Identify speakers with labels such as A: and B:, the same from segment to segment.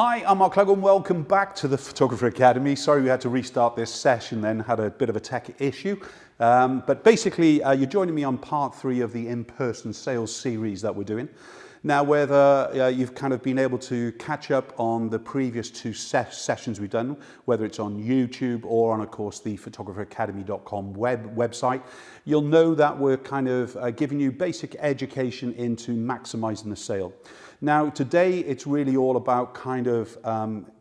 A: Hi, I'm Mark Clegg and welcome back to the Photographer Academy. Sorry we had to restart this session then, had a bit of a tech issue. But basically, you're joining me on part 3 of the in-person sales series that we're doing. Now, whether you've kind of been able to catch up on the previous 2 sessions we've done, whether it's on YouTube or on, of course, the photographeracademy.com website, you'll know that we're kind of giving you basic education into maximizing the sale. Now, today, it's really all about kind of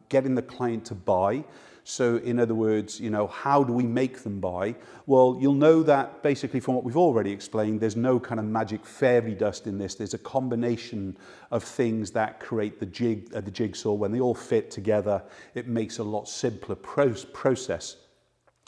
A: getting the client to buy. So in other words, you know, how do we make them buy? Well, you'll know that basically from what we've already explained, there's no kind of magic fairy dust in this. There's a combination of things that create the jigsaw. When they all fit together, it makes a lot simpler process.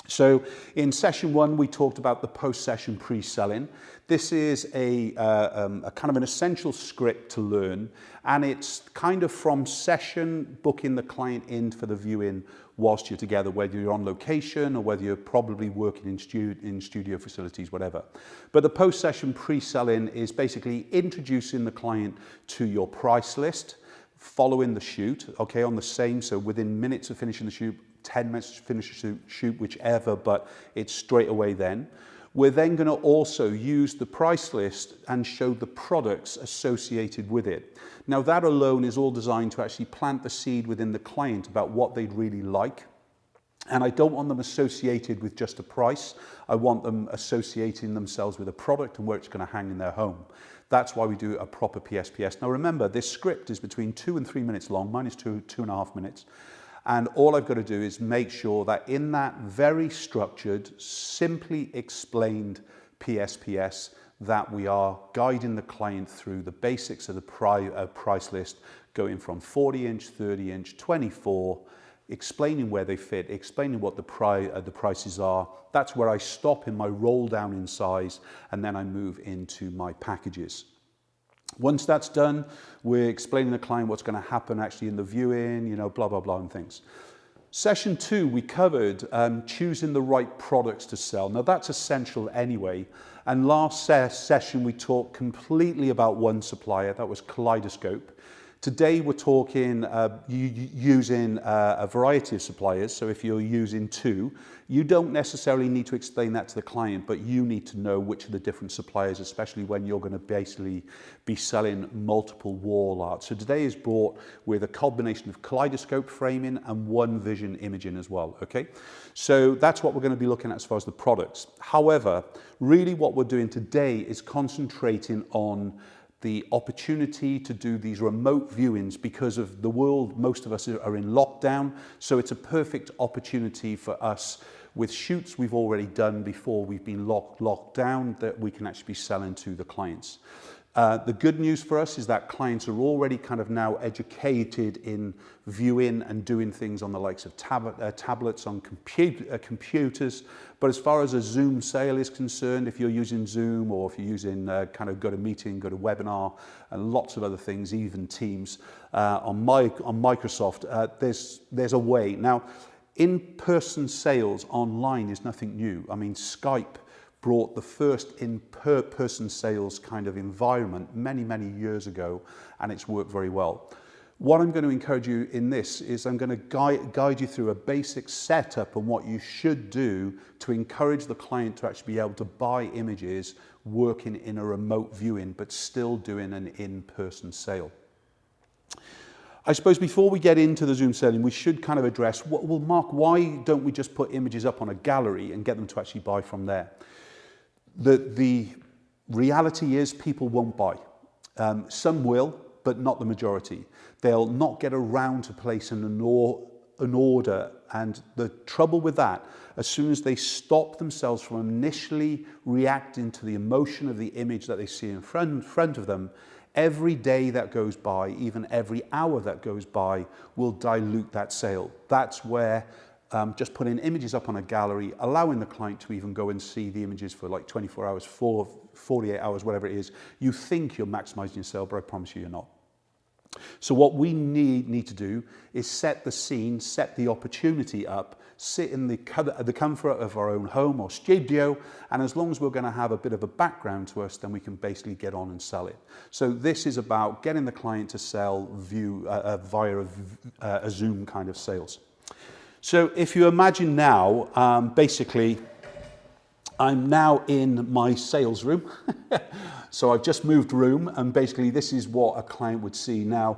A: So in session 1, we talked about the post-session pre-selling. This is a kind of an essential script to learn, and it's kind of from session, booking the client in for the viewing whilst you're together, whether you're on location or whether you're probably working in studio facilities, whatever. But the post-session pre-selling is basically introducing the client to your price list, following the shoot, okay, on the same, so within minutes of finishing the shoot, 10 minutes to finish the shoot, whichever, but it's straight away then. We're then going to also use the price list and show the products associated with it. Now that alone is all designed to actually plant the seed within the client about what they'd really like. And I don't want them associated with just a price. I want them associating themselves with a product and where it's going to hang in their home. That's why we do a proper PSPS. Now remember, this script is between 2 and 3 minutes long. Mine is 2.5 minutes. And all I've got to do is make sure that in that very structured, simply explained PSPS, that we are guiding the client through the basics of the price list, going from 40-inch, 30-inch, 24, explaining where they fit, explaining what the prices are. That's where I stop in my roll down in size, and then I move into my packages. Once that's done, we're explaining to the client what's going to happen actually in the viewing, you know, blah, blah, blah, and things. Session 2, we covered choosing the right products to sell. Now, that's essential anyway. And last session, we talked completely about one supplier. That was Kaleidoscope. Today, we're talking using a variety of suppliers. So if you're using 2, you don't necessarily need to explain that to the client, but you need to know which of the different suppliers, especially when you're going to basically be selling multiple wall art. So today is brought with a combination of Kaleidoscope framing and One Vision imaging as well, okay? So that's what we're going to be looking at as far as the products. However, really what we're doing today is concentrating on the opportunity to do these remote viewings because of the world. Most of us are in lockdown, so it's a perfect opportunity for us with shoots we've already done before we've been locked down, that we can actually be selling to the clients. The good news for us is that clients are already kind of now educated in viewing and doing things on the likes of tablets, on computers. But as far as a Zoom sale is concerned, if you're using Zoom or if you're using kind of GoToMeeting, GoToWebinar, and lots of other things, even Teams, on Microsoft, there's a way. Now, in-person sales online is nothing new. I mean, Skype brought the first in-person sales kind of environment many, many years ago, and it's worked very well. What I'm going to encourage you in this is I'm going to guide you through a basic setup on what you should do to encourage the client to actually be able to buy images working in a remote viewing, but still doing an in-person sale. I suppose before we get into the Zoom selling, we should kind of address, well, Mark, why don't we just put images up on a gallery and get them to actually buy from there? The reality is people won't buy. Some will, but not the majority. They'll not get around to placing an order, and the trouble with that, as soon as they stop themselves from initially reacting to the emotion of the image that they see in front of them, every day that goes by, even every hour that goes by, will dilute that sale. That's where just putting images up on a gallery, allowing the client to even go and see the images for like 24 hours, 48 hours, whatever it is, you think you're maximizing your sale, but I promise you you're not. So what we need to do is set the scene, set the opportunity up, sit in the comfort of our own home or studio, and as long as we're going to have a bit of a background to us, then we can basically get on and sell it. So this is about getting the client to sell via a Zoom kind of sales. So if you imagine now, basically, I'm now in my sales room. So I've just moved room, and basically this is what a client would see. Now,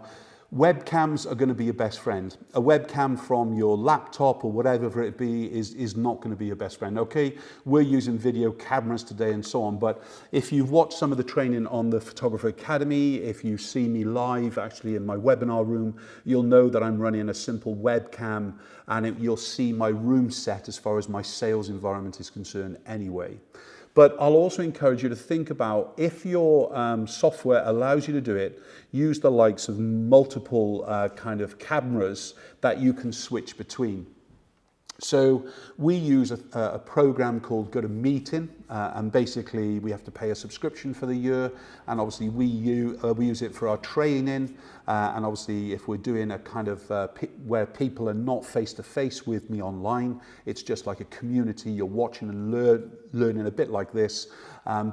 A: webcams are going to be your best friend. A webcam from your laptop or whatever it be is not going to be your best friend. Okay, we're using video cameras today and so on, but if you've watched some of the training on the Photographer Academy, if you see me live actually in my webinar room, you'll know that I'm running a simple webcam, and you'll see my room set as far as my sales environment is concerned anyway. But I'll also encourage you to think about, if your software allows you to do it, use the likes of multiple kind of cameras that you can switch between. So we use a program called GoToMeeting, and basically we have to pay a subscription for the year, and obviously we use it for our training, and obviously if we're doing a kind of where people are not face to face with me online, it's just like a community, you're watching and learning a bit like this.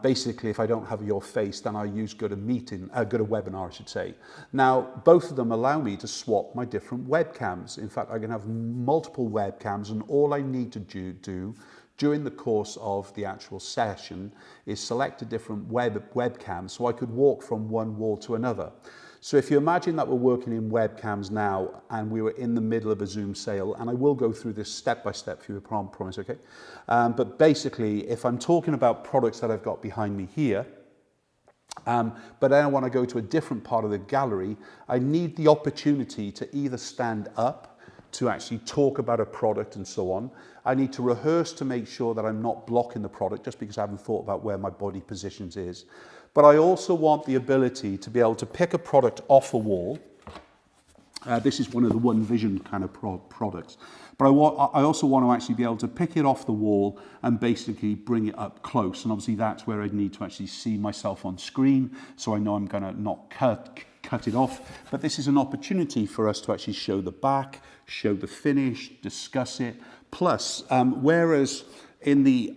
A: Basically, if I don't have your face, then I use GoToWebinar, I should say. Now, both of them allow me to swap my different webcams. In fact, I can have multiple webcams, and all I need to do during the course of the actual session is select a different webcam, so I could walk from one wall to another. So if you imagine that we're working in webcams now, and we were in the middle of a Zoom sale, and I will go through this step by step for you, I promise, okay? But basically, if I'm talking about products that I've got behind me here, but then I want to go to a different part of the gallery, I need the opportunity to either stand up to actually talk about a product and so on. I need to rehearse to make sure that I'm not blocking the product just because I haven't thought about where my body positions is. But I also want the ability to be able to pick a product off a wall. This is one of the One Vision kind of products. But I also want to actually be able to pick it off the wall and basically bring it up close. And obviously that's where I need to actually see myself on screen, so I know I'm going to not cut it off. But this is an opportunity for us to actually show the back, show the finish, discuss it. Plus, whereas in the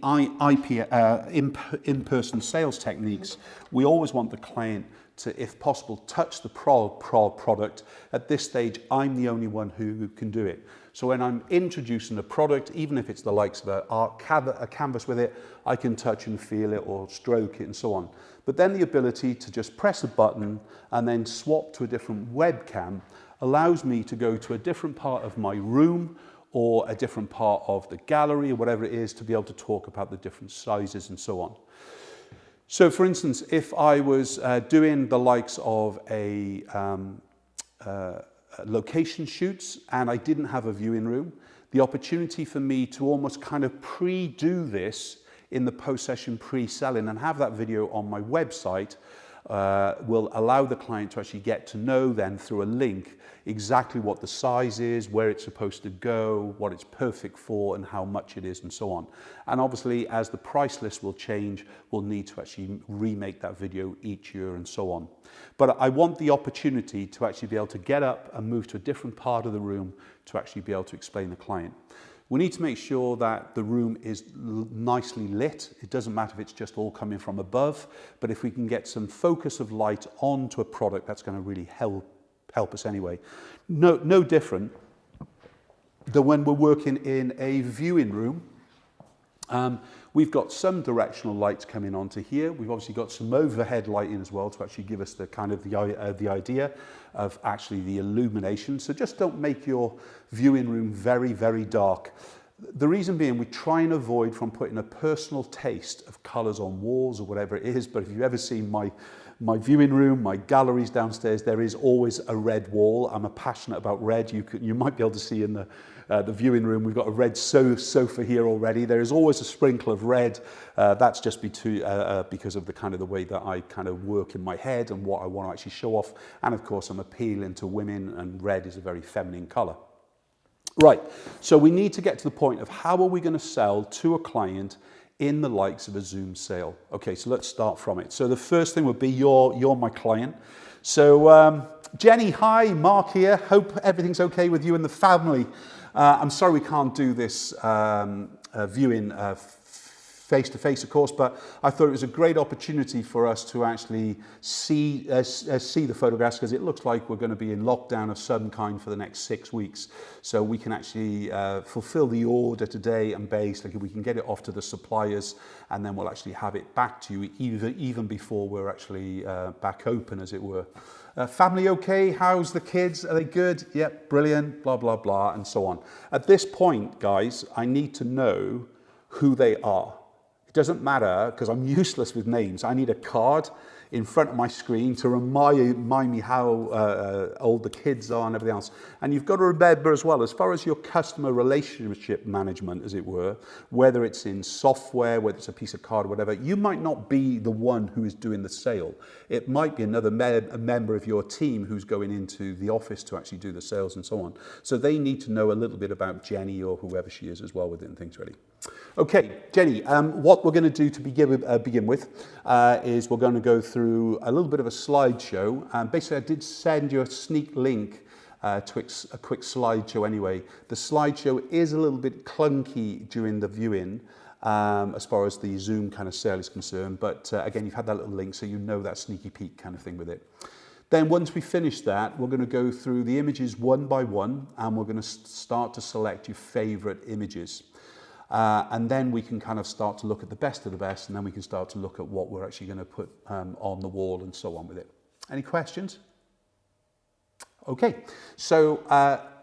A: in-person sales techniques, we always want the client to, if possible, touch the product. At this stage, I'm the only one who can do it. So when I'm introducing a product, even if it's the likes of a canvas with it, I can touch and feel it or stroke it and so on. But then the ability to just press a button and then swap to a different webcam allows me to go to a different part of my room or a different part of the gallery or whatever it is, to be able to talk about the different sizes and so on. So for instance, if I was doing the likes of a location shoots and I didn't have a viewing room, the opportunity for me to almost kind of pre-do this in the post-session pre-selling and have that video on my website will allow the client to actually get to know then through a link exactly what the size is, where it's supposed to go, what it's perfect for, and how much it is, and so on. And obviously, as the price list will change, we'll need to actually remake that video each year and so on. But I want the opportunity to actually be able to get up and move to a different part of the room to actually be able to explain the client. We need to make sure that the room is nicely lit. It doesn't matter if it's just all coming from above, but if we can get some focus of light onto a product, that's going to really help us anyway. No different than when we're working in a viewing room. We've got some directional lights coming onto here. We've obviously got some overhead lighting as well to actually give us the kind of the idea of actually the illumination. So just don't make your viewing room very, very dark. The reason being, we try and avoid from putting a personal taste of colours on walls or whatever it is. But if you've ever seen my viewing room, my galleries downstairs, there is always a red wall. I'm passionate about red. You might be able to see in the viewing room, we've got a red sofa here already. There is always a sprinkle of red. That's just because of the way that I kind of work in my head and what I want to actually show off. And of course, I'm appealing to women, and red is a very feminine colour. Right, so we need to get to the point of how are we going to sell to a client in the likes of a Zoom sale. Okay, so let's start from it. So the first thing would be you're my client. So Jenny, hi, Mark here. Hope everything's okay with you and the family. I'm sorry we can't do this viewing face-to-face, of course, but I thought it was a great opportunity for us to actually see the photographs, because it looks like we're going to be in lockdown of some kind for the next 6 weeks. So we can actually fulfill the order today, and basically we can get it off to the suppliers, and then we'll actually have it back to you even before we're actually back open, as it were. Family okay? How's the kids? Are they good? Yep, brilliant, blah, blah, blah, and so on. At this point, guys, I need to know who they are. It doesn't matter, because I'm useless with names. I need a card in front of my screen to remind me how old the kids are and everything else. And you've got to remember as well, as far as your customer relationship management, as it were, whether it's in software, whether it's a piece of card, whatever, you might not be the one who is doing the sale. It might be another member of your team who's going into the office to actually do the sales and so on. So they need to know a little bit about Jenny or whoever she is as well with it and things ready. Okay, Jenny, what we're going to do to begin with is we're going to go through a little bit of a slideshow. Basically, I did send you a sneak link to a quick slideshow anyway. The slideshow is a little bit clunky during the viewing as far as the Zoom kind of sale is concerned. But again, you've had that little link, so you know that sneaky peek kind of thing with it. Then once we finish that, we're going to go through the images one by one, and we're going to start to select your favorite images. And then we can kind of start to look at the best of the best, and then we can start to look at what we're actually going to put on the wall and so on with it. Any questions? Okay, so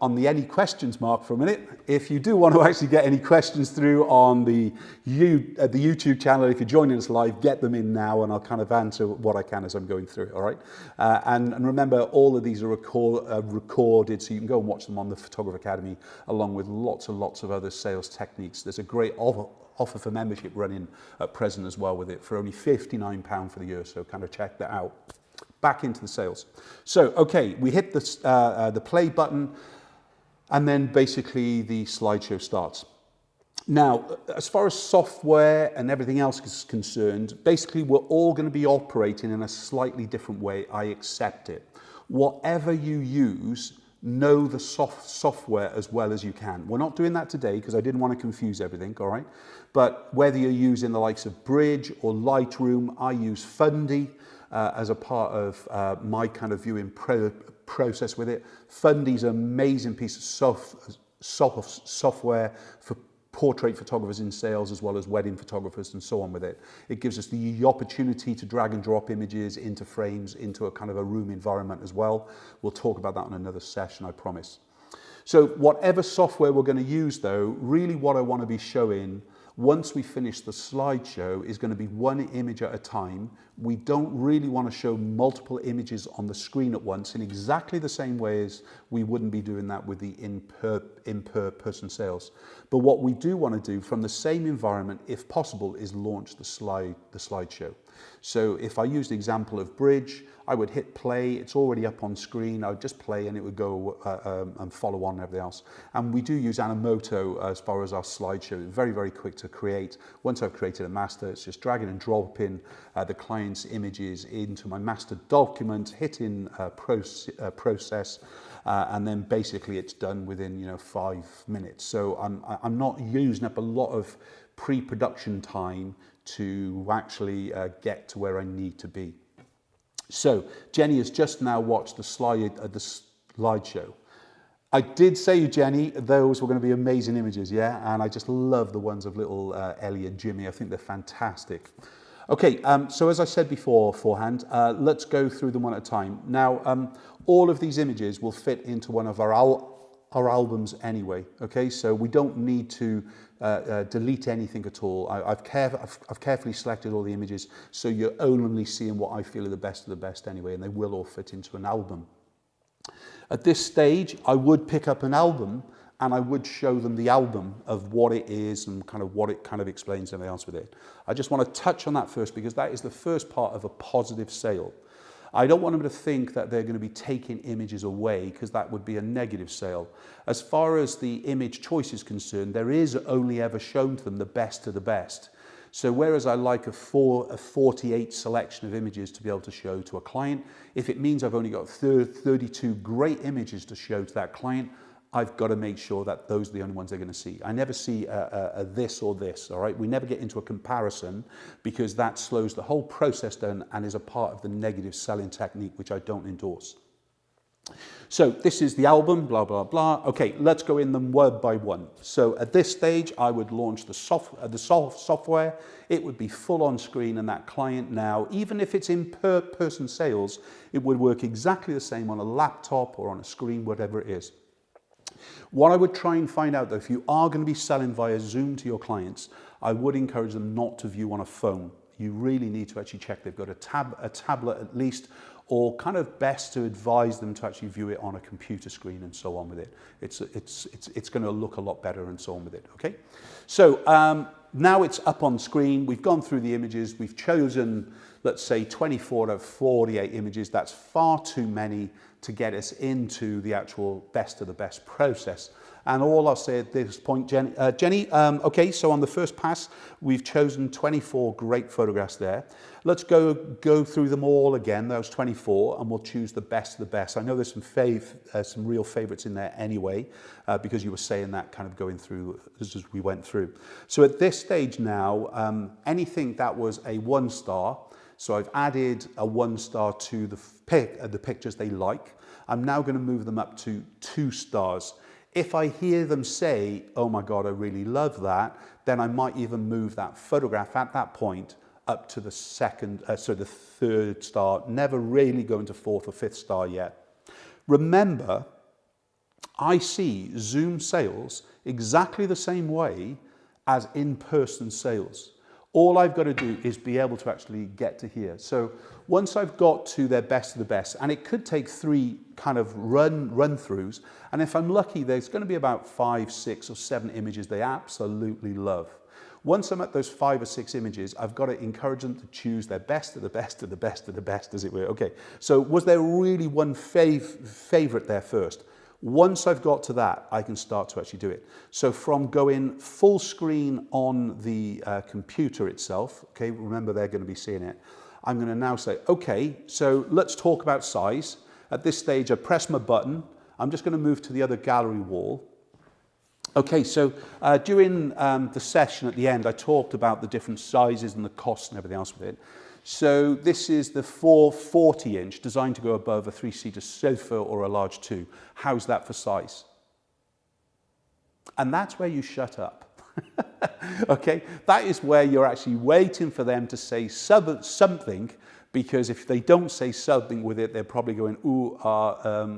A: on the any questions mark for a minute, if you do want to actually get any questions through on the YouTube channel, if you're joining us live, get them in now, and I'll kind of answer what I can as I'm going through, all right? And remember, all of these are recorded, so you can go and watch them on the Photographer Academy, along with lots and lots of other sales techniques. There's a great offer for membership running at present as well with it, for only £59 for the year, so kind of check that out. Back into the sales. So, okay, we hit the play button, and then basically the slideshow starts. Now, as far as software and everything else is concerned, basically we're all going to be operating in a slightly different way. I accept it. Whatever you use, know the software as well as you can. We're not doing that today because I didn't want to confuse everything, all right? But whether you're using the likes of Bridge or Lightroom, I use Fundy as a part of my kind of viewing process with it. Fundy's an amazing piece of software for portrait photographers in sales, as well as wedding photographers and so on with it. It gives us the opportunity to drag and drop images into frames, into a kind of a room environment as well. We'll talk about that in another session, I promise. So whatever software we're going to use though, really what I want to be showing once we finish the slideshow is going to be one image at a time. We don't really want to show multiple images on the screen at once in exactly the same way as we wouldn't be doing that with the in-person sales. But what we do want to do from the same environment, if possible, is launch the slideshow. So if I use the example of Bridge, I would hit play. It's already up on screen. I would just play and it would go and follow on and everything else. And we do use Animoto as far as our slideshow. Very, very quick to create. Once I've created a master, it's just dragging and dropping the client's images into my master document, hitting process, and then basically it's done within 5 minutes. So I'm not using up a lot of pre-production time to actually get to where I need to be. So Jenny has just now watched the slideshow. I did say, Jenny, those were going to be amazing images, yeah? And I just love the ones of little Ellie and Jimmy. I think they're fantastic. Okay, so as I said beforehand, let's go through them one at a time. Now, all of these images will fit into one of our albums anyway, okay? So we don't need to delete anything at all. I've carefully selected all the images, so you're only seeing what I feel are the best of the best anyway, and they will all fit into an album. At this stage, I would pick up an album and I would show them the album of what it is and kind of what it kind of explains and everything else with it. I just want to touch on that first because that is the first part of a positive sale. I don't want them to think that they're going to be taking images away, because that would be a negative sale. As far as the image choice is concerned, there is only ever shown to them the best of the best. So whereas I like a 48 selection of images to be able to show to a client, if it means I've only got 32 great images to show to that client, I've got to make sure that those are the only ones they're going to see. I never see a this or this, all right? We never get into a comparison because that slows the whole process down and is a part of the negative selling technique, which I don't endorse. So this is the album, blah, blah, blah. Okay, let's go in them one by one. So at this stage, I would launch the software. It would be full on screen, and that client now, even if it's in person sales, it would work exactly the same on a laptop or on a screen, whatever it is. What I would try and find out though, if you are going to be selling via Zoom to your clients, I would encourage them not to view on a phone. You really need to actually check they've got a tablet at least, or kind of best to advise them to actually view it on a computer screen and so on with it. It's going to look a lot better and so on with it, okay? So now it's up on screen. We've gone through the images. We've chosen, let's say, 24 out of 48 images. That's far too many to get us into the actual best of the best process. And all I'll say at this point, Jenny, okay, so on the first pass, we've chosen 24 great photographs there. Let's go through them all again, those 24, and we'll choose the best of the best. I know there's some real favorites in there anyway, because you were saying that kind of going through as we went through. So at this stage now, anything that was a 1 star, so I've added a 1 star to the pictures they like. I'm now going to move them up to 2 stars. If I hear them say, oh my God, I really love that, then I might even move that photograph at that point up to the the 3rd star, never really going to 4th or 5th star yet. Remember, I see Zoom sales exactly the same way as in-person sales. All I've got to do is be able to actually get to here. So once I've got to their best of the best, and it could take 3 kind of run-throughs, and if I'm lucky, there's going to be about 5, 6 or 7 images they absolutely love. Once I'm at those 5 or 6 images, I've got to encourage them to choose their best of the best of the best of the best, as it were. Okay, so was there really one favorite there first? Once I've got to that, I can start to actually do it. So from going full screen on the computer itself, okay, remember they're going to be seeing it, I'm going to now say, okay, so let's talk about size. At this stage, I press my button. I'm just going to move to the other gallery wall. Okay, so during the session at the end, I talked about the different sizes and the costs and everything else with it. So this is the 440-inch, designed to go above a 3-seater sofa or a large 2. How's that for size? And that's where you shut up. Okay, that is where you're actually waiting for them to say something, because if they don't say something with it, they're probably going, ooh,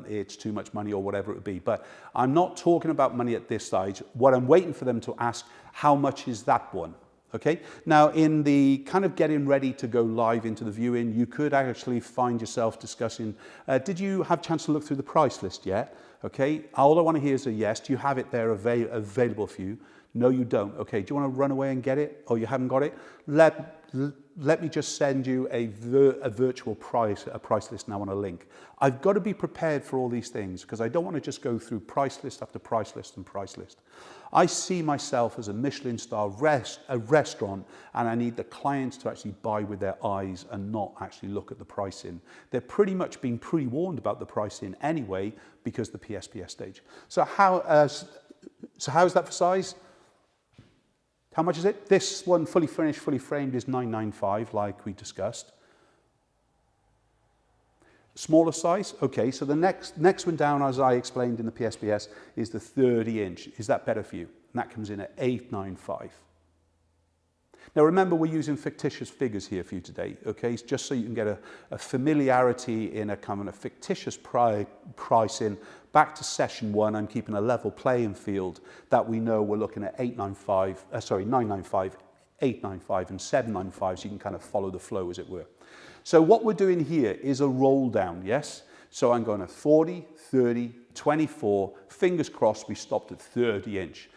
A: it's too much money or whatever it would be. But I'm not talking about money at this stage. What I'm waiting for them to ask, how much is that one? Okay, now in the kind of getting ready to go live into the viewing, you could actually find yourself discussing, did you have a chance to look through the price list yet? Okay, all I want to hear is a yes. Do you have it there available for you? No, you don't. Okay, do you want to run away and get it? Or you haven't got it? Let me just send you a virtual price list now on a link. I've got to be prepared for all these things because I don't want to just go through price list after price list and price list. I see myself as a Michelin star restaurant, and I need the clients to actually buy with their eyes and not actually look at the pricing. They're pretty much being pre-warned about the pricing anyway because the PSPS stage. So how's that for size? How much is it? This one, fully finished, fully framed, is $995, like we discussed. Smaller size? Okay, so the next one down, as I explained in the PSPS, is the 30-inch. Is that better for you? And that comes in at $895. Now remember, we're using fictitious figures here for you today, okay? Just so you can get a familiarity in a kind of a fictitious pricing. Back to session 1, I'm keeping a level playing field that we know we're looking at $995, $895 and $795, so you can kind of follow the flow, as it were. So what we're doing here is a roll down, yes? So I'm going to 40, 30, 24, fingers crossed we stopped at 30-inch.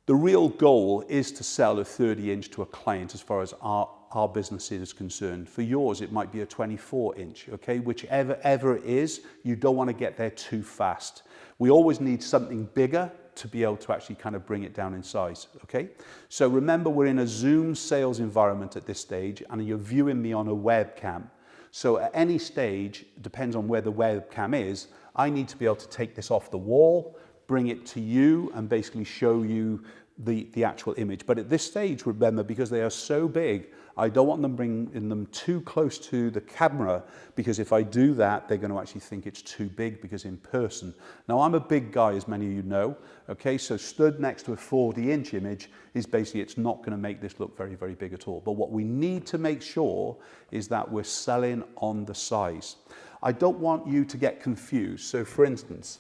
A: The real goal is to sell a 30-inch to a client as far as our business is concerned. For yours, it might be a 24-inch, okay? Whichever it is, you don't want to get there too fast. We always need something bigger to be able to actually kind of bring it down in size, okay? So remember, we're in a Zoom sales environment at this stage, and you're viewing me on a webcam. So at any stage, depends on where the webcam is, I need to be able to take this off the wall, bring it to you, and basically show you the actual image. But at this stage, remember, because they are so big, I don't want them bringing them too close to the camera, because if I do that, they're going to actually think it's too big, because in person. Now, I'm a big guy, as many of you know, okay? So stood next to a 40-inch image is basically, it's not going to make this look very, very big at all. But what we need to make sure is that we're selling on the size. I don't want you to get confused. So for instance,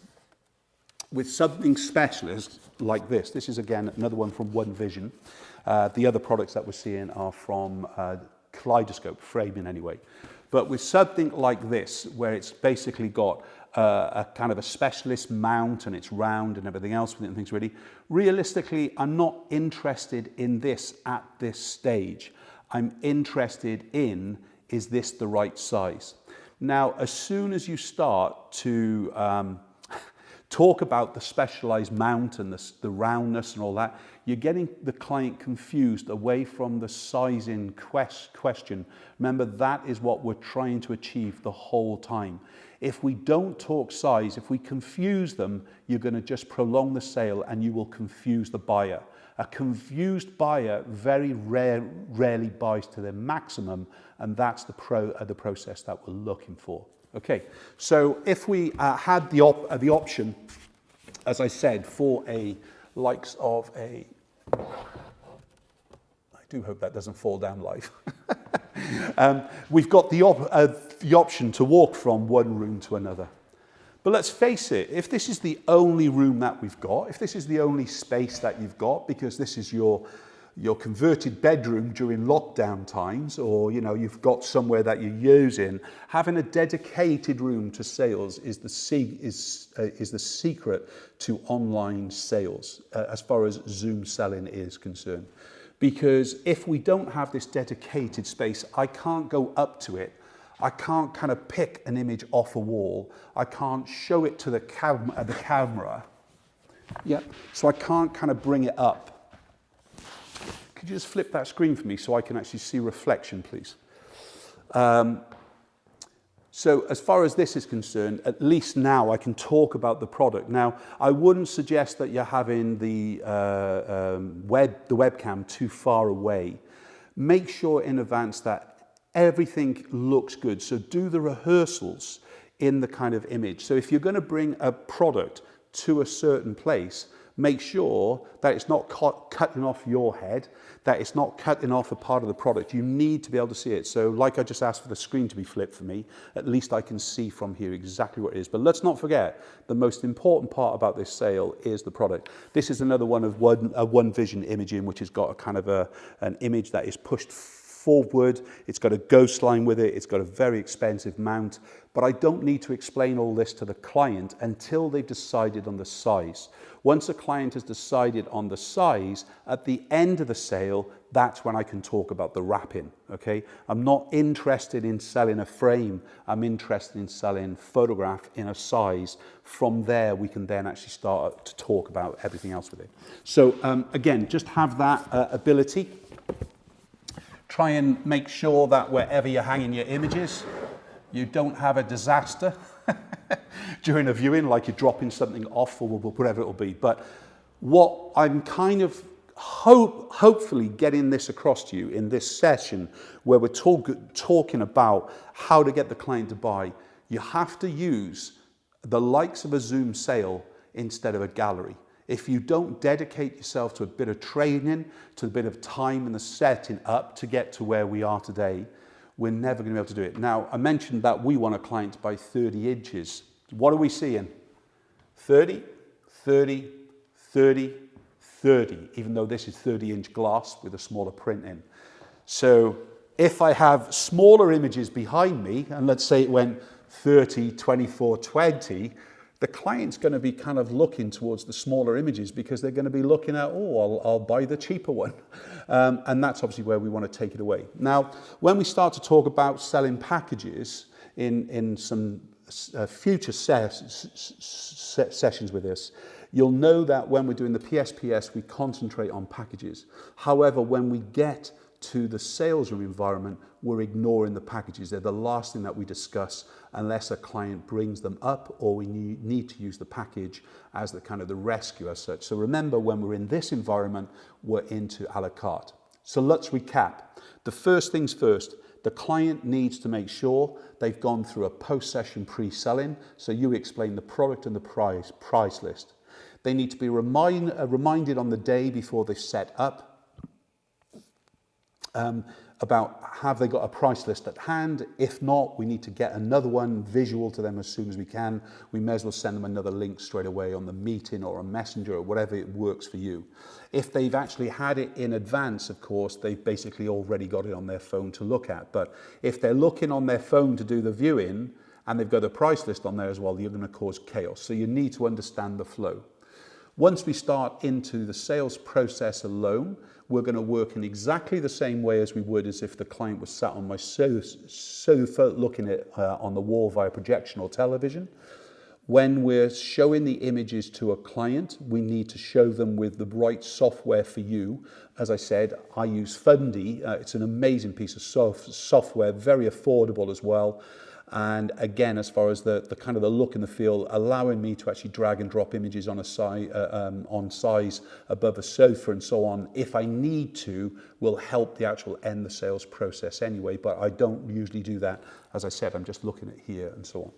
A: with something specialist like this is again another one from One Vision. The other products that we're seeing are from Kaleidoscope, framing anyway. But with something like this, where it's basically got a kind of a specialist mount and it's round and everything else with it and things really, realistically, I'm not interested in this at this stage. I'm interested in, is this the right size? Now, as soon as you start to talk about the specialized mount and the roundness and all that, you're getting the client confused away from the sizing question. Remember, that is what we're trying to achieve the whole time. If we don't talk size, if we confuse them, you're going to just prolong the sale and you will confuse the buyer. A confused buyer very rarely buys to their maximum, and that's the process that we're looking for. Okay, so if we had the option, as I said, for a likes of a, I do hope that doesn't fall down live. We've got the option to walk from one room to another. But let's face it, if this is the only room that we've got, if this is the only space that you've got, because this is your converted bedroom during lockdown times, or you've got somewhere that you're using, having a dedicated room to sales is the secret to online sales as far as Zoom selling is concerned. Because if we don't have this dedicated space, I can't go up to it. I can't kind of pick an image off a wall. I can't show it to the camera. Yeah. So I can't kind of bring it up. Could you just flip that screen for me so I can actually see reflection, please? So as far as this is concerned, at least now I can talk about the product. Now, I wouldn't suggest that you're having the webcam too far away. Make sure in advance that everything looks good. So do the rehearsals in the kind of image. So if you're going to bring a product to a certain place, make sure that it's not cutting off your head, that it's not cutting off a part of the product. You need to be able to see it. So like I just asked for the screen to be flipped for me, at least I can see from here exactly what it is. But let's not forget, the most important part about this sale is the product. This is another one of One Vision imaging, which has got a kind of an image that is pushed forward. It's got a ghost line with it. It's got a very expensive mount. But I don't need to explain all this to the client until they've decided on the size. Once a client has decided on the size, at the end of the sale, that's when I can talk about the wrapping, okay? I'm not interested in selling a frame. I'm interested in selling photograph in a size. From there, we can then actually start to talk about everything else with it. So again, just have that ability. Try and make sure that wherever you're hanging your images, you don't have a disaster during a viewing, like you're dropping something off or whatever it will be. But what I'm kind of hopefully getting this across to you in this session, where we're talking about how to get the client to buy, you have to use the likes of a Zoom sale instead of a gallery. If you don't dedicate yourself to a bit of training, to a bit of time and the setting up to get to where we are today, we're never going to be able to do it. Now, I mentioned that we want a client to buy 30 inches. What are we seeing? 30, 30, 30, 30, even though this is 30-inch glass with a smaller print in. So if I have smaller images behind me, and let's say it went 30, 24, 20, the client's going to be kind of looking towards the smaller images because they're going to be looking at, oh, I'll buy the cheaper one. And that's obviously where we want to take it away. Now, when we start to talk about selling packages in some future sessions with this, You'll know that when we're doing the PSPS, we concentrate on packages. However, when we get to the sales room environment, we're ignoring the packages. They're the last thing that we discuss unless a client brings them up or we need to use the package as the kind of the rescue as such. So remember, when we're in this environment, we're into a la carte. So let's recap. The first things first, the client needs to make sure they've gone through a post-session pre-selling. So you explain the product and the price list. They need to be reminded on the day before they set up about have they got a price list at hand. If not, we need to get another one visual to them as soon as we can. We may as well send them another link straight away on the meeting or a messenger or whatever it works for you. If they've actually had it in advance, of course, they've basically already got it on their phone to look at. But if they're looking on their phone to do the viewing and they've got a price list on there as well, you're going to cause chaos. So you need to understand the flow. Once we start into the sales process alone, we're going to work in exactly the same way as we would as if the client was sat on my sofa looking at on the wall via projection or television. When we're showing the images to a client, we need to show them with the right software for you. As I said, I use Fundy. It's an amazing piece of software, very affordable as well. And again, as far as the kind of the look and the feel, allowing me to actually drag and drop images on on size above a sofa and so on, if I need to, will help the actual end the sales process anyway. But I don't usually do that. As I said, I'm just looking at here and so on.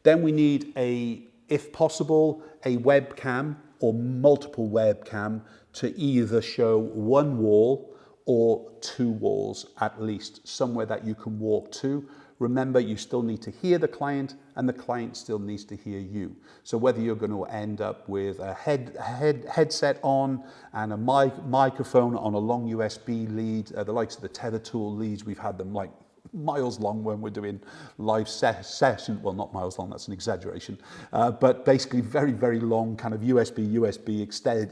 A: Then we need if possible, a webcam or multiple webcam to either show one wall or two walls at least, somewhere that you can walk to. Remember, you still need to hear the client and the client still needs to hear you. So whether you're going to end up with a headset on and a microphone on a long USB lead, the likes of the Tether Tool leads, we've had them like miles long when we're doing live sessions. Well, not miles long, that's an exaggeration. But basically very, very long kind of USB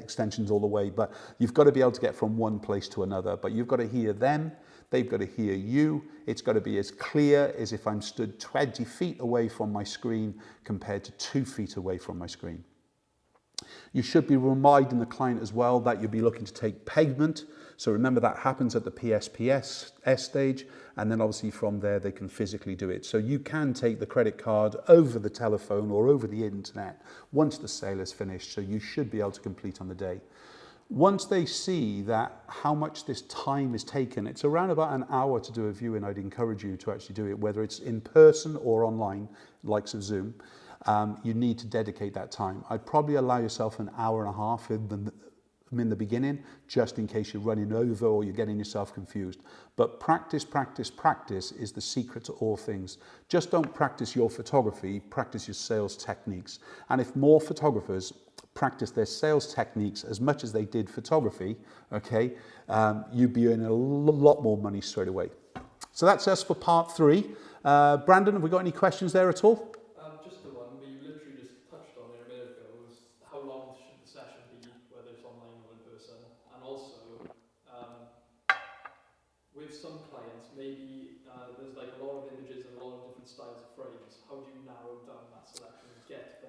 A: extensions all the way. But you've got to be able to get from one place to another. But you've got to hear them. They've got to hear you. It's got to be as clear as if I'm stood 20 feet away from my screen compared to 2 feet away from my screen. You should be reminding the client as well that you'll be looking to take payment. So remember that happens at the PSPS stage, and then obviously from there they can physically do it. So you can take the credit card over the telephone or over the internet once the sale is finished, so you should be able to complete on the day. Once they see that how much this time is taken, it's around about an hour to do a viewing. I'd encourage you to actually do it, whether it's in person or online, likes of Zoom. You need to dedicate that time. I'd probably allow yourself an hour and a half in the beginning, just in case you're running over or you're getting yourself confused. But practice, practice, practice is the secret to all things. Just don't practice your photography, practice your sales techniques. And if more photographers practice their sales techniques as much as they did photography, okay, you'd be earning a lot more money straight away. So that's us for part 3. Brandon, have we got any questions there at all?
B: Just the one, but you literally just touched on it a minute ago, was how long should the session be, whether it's online or in person? And also, with some clients, maybe there's like a lot of images and a lot of different styles of frames. How do you narrow down that selection and get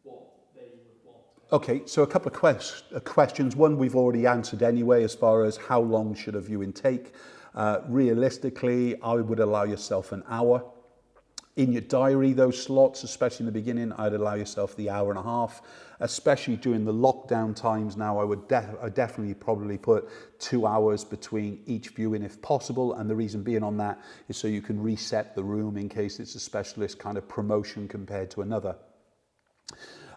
B: what they would want?
A: Okay, so a couple of questions. One we've already answered anyway, as far as how long should a viewing take. Realistically, I would allow yourself an hour. In your diary, those slots, especially in the beginning, I'd allow yourself the hour and a half, especially during the lockdown times. Now, I would definitely probably put 2 hours between each viewing if possible. And the reason being on that is so you can reset the room in case it's a specialist kind of promotion compared to another.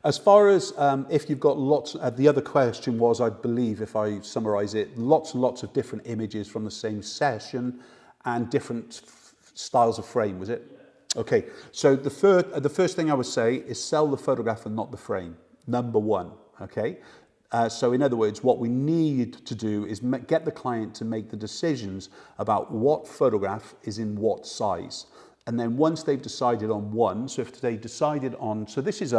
A: As far as if you've got lots, the other question was, I believe, if I summarize it, lots and lots of different images from the same session and different styles of frame, was it? Yeah. Okay, so the first thing I would say is sell the photograph and not the frame, number one, okay? So in other words, what we need to do is get the client to make the decisions about what photograph is in what size. And then once they've decided on one, so if they decided on, so this is,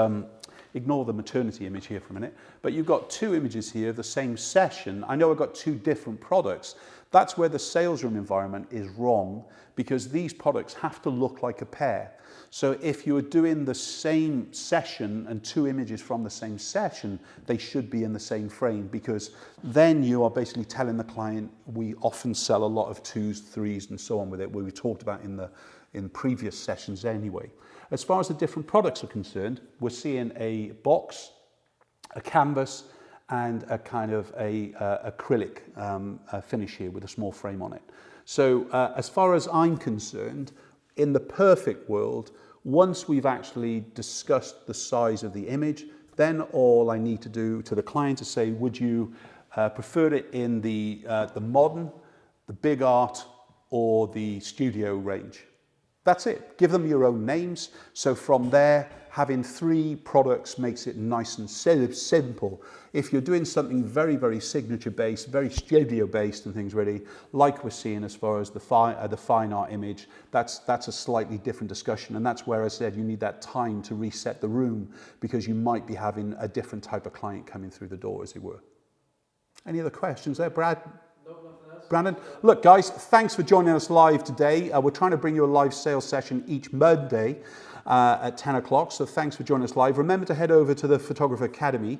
A: ignore the maternity image here for a minute, but you've got 2 images here, the same session. I know I've got 2 different products, That's where the sales room environment is wrong, because these products have to look like a pair. So if you are doing the same session and 2 images from the same session, they should be in the same frame, because then you are basically telling the client, we often sell a lot of 2s, 3s and so on with it, where we talked about in previous sessions anyway. As far as the different products are concerned, we're seeing a box, a canvas, and a kind of a acrylic finish here with a small frame on it. So as far as I'm concerned, in the perfect world, once we've actually discussed the size of the image, then all I need to do to the client is say, would you prefer it in the modern, the big art, or the studio range? That's it. Give them your own names. So from there, having 3 products makes it nice and simple. If you're doing something very, very signature based, very studio based and things really, like we're seeing as far as the fine art image, that's a slightly different discussion. And that's where I said you need that time to reset the room, because you might be having a different type of client coming through the door, as it were. Any other questions there, Brad? Brandon? Look, guys, thanks for joining us live today. We're trying to bring you a live sales session each Monday at 10 o'clock. So thanks for joining us live. Remember to head over to the Photographer Academy.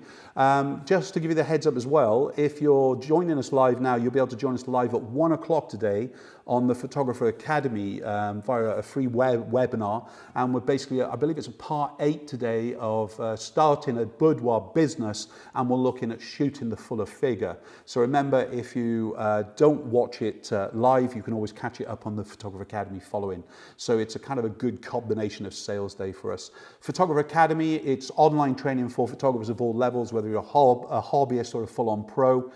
A: Just to give you the heads up as well, if you're joining us live now, you'll be able to join us live at 1 o'clock today on the Photographer Academy via a free webinar. And we're basically, I believe it's a part 8 today of starting a boudoir business, and we're looking at shooting the fuller figure. So remember, if you don't watch it live, you can always catch it up on the Photographer Academy following. So it's a kind of a good combination of sales day for us. Photographer Academy, it's online training for photographers of all levels, whether you're a hobbyist or a full-on pro.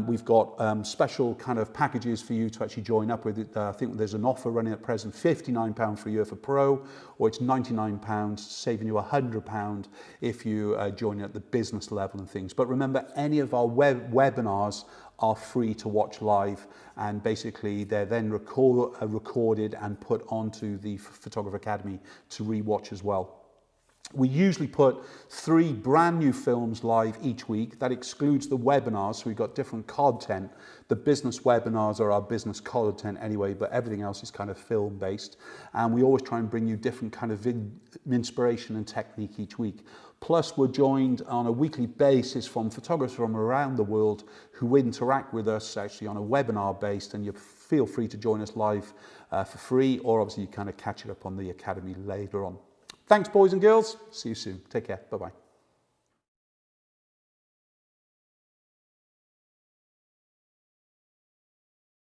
A: We've got special kind of packages for you to actually join up with. I think there's an offer running at present, £59 for a year for pro, or it's £99, saving you £100 if you join at the business level and things. But remember, any of our webinars are free to watch live, and basically they're then recorded and put onto the Photographer Academy to rewatch as well. We usually put 3 brand new films live each week. That excludes the webinars, so we've got different content. The business webinars are our business content anyway, but everything else is kind of film based. And we always try and bring you different kind of inspiration and technique each week. Plus, we're joined on a weekly basis from photographers from around the world who interact with us actually on a webinar based, and you feel free to join us live for free, or obviously you kind of catch it up on the Academy later on. Thanks, boys and girls. See you soon. Take care. Bye-bye.